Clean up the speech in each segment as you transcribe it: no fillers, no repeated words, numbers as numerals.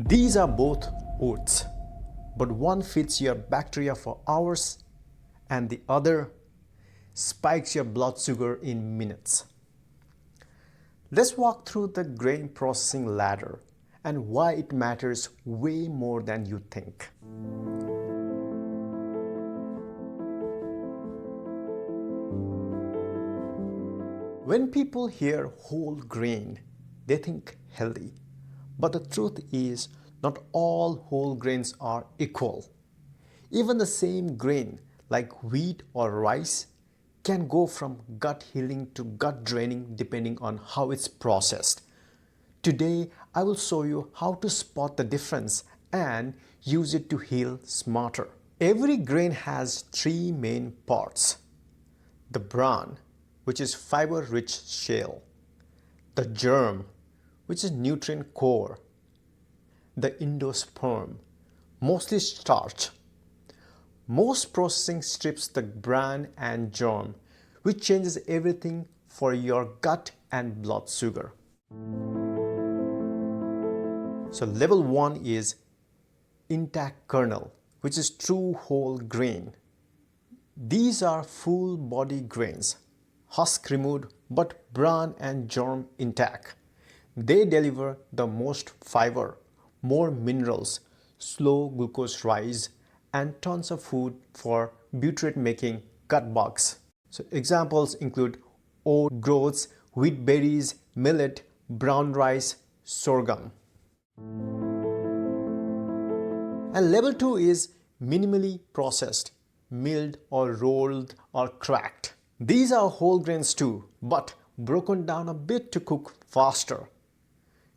These are both oats, but one feeds your bacteria for hours and the other spikes your blood sugar in minutes. Let's walk through the grain processing ladder and why it matters way more than you think. When people hear whole grain, they think healthy. But the truth is, not all whole grains are equal. Even the same grain, like wheat or rice, can go from gut healing to gut draining depending on how it's processed. Today, I will show you how to spot the difference and use it to heal smarter. Every grain has three main parts: the bran, which is fiber-rich shell; the germ, which is nutrient core; the endosperm, mostly starch. Most processing strips the bran and germ, which changes everything for your gut and blood sugar. So level 1 is intact kernel, which is true whole grain. These are full body grains, husk removed but bran and germ intact. They deliver the most fiber, more minerals, slow glucose rise, and tons of food for butyrate making gut bugs. So examples include oat groats, wheat berries, millet, brown rice, sorghum. And level 2 is minimally processed, milled or rolled or cracked. These are whole grains too, but broken down a bit to cook faster.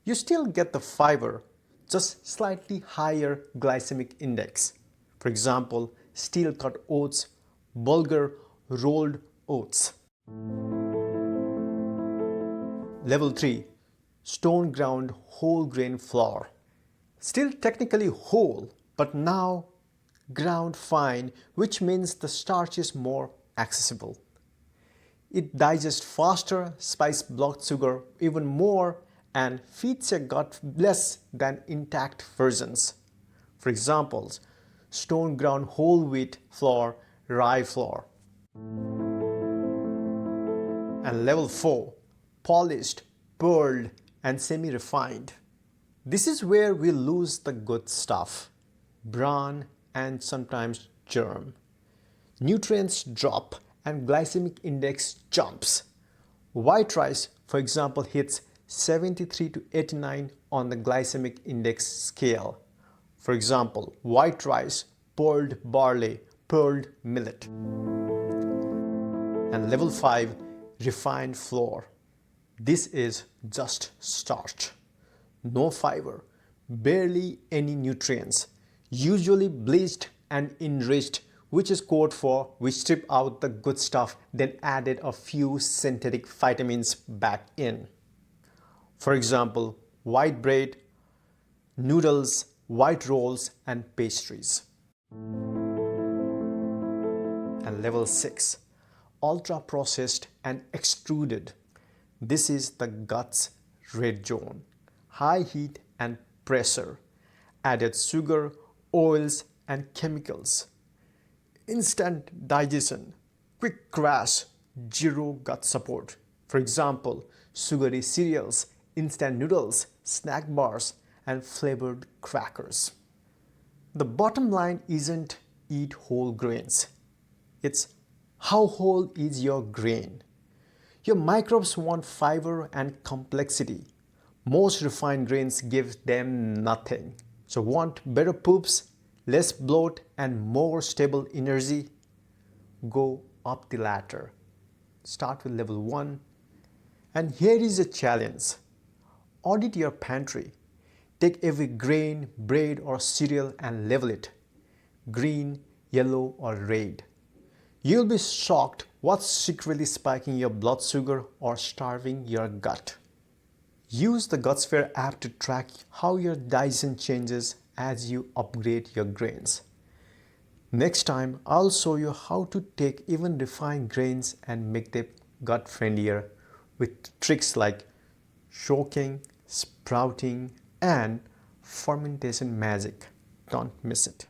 You still get the fiber, just slightly higher glycemic index. For example, steel cut oats, bulgur rolled oats. Level 3, stone ground whole grain flour. Still technically whole, but now ground fine, which means the starch is more accessible. It digests faster, spikes blood sugar even more, and feeds your gut less than intact versions. For examples, stone ground whole wheat flour, rye flour. And level 4, polished, pearled, and semi-refined. This is where we lose the good stuff, bran and sometimes germ. Nutrients drop and glycemic index jumps. White rice, for example, hits 73 to 89 on the glycemic index scale. For example, white rice, pearled barley, pearled millet. And level 5, refined flour. This is just starch. No fiber, barely any nutrients, usually bleached and enriched, which is code for we strip out the good stuff, then added a few synthetic vitamins back in. For example, white bread, noodles, white rolls, and pastries. And level 6, ultra processed and extruded. This is the gut's red zone. High heat and pressure, added sugar, oils, and chemicals. Instant digestion, quick crash, zero gut support. For example, sugary cereals, instant noodles, snack bars, and flavored crackers. The bottom line isn't eat whole grains. It's how whole is your grain. Your microbes want fiber and complexity. Most refined grains give them nothing. So want better poops, less bloat, and more stable energy? Go up the ladder. Start with level 1. And here is a challenge. Audit your pantry. Take every grain, bread, or cereal and label it. Green, yellow, or red. You'll be shocked what's secretly spiking your blood sugar or starving your gut. Use the GutSphere app to track how your digestion changes as you upgrade your grains. Next time, I'll show you how to take even refined grains and make them gut friendlier with tricks like soaking, sprouting, and Fermentation magic. Don't miss it.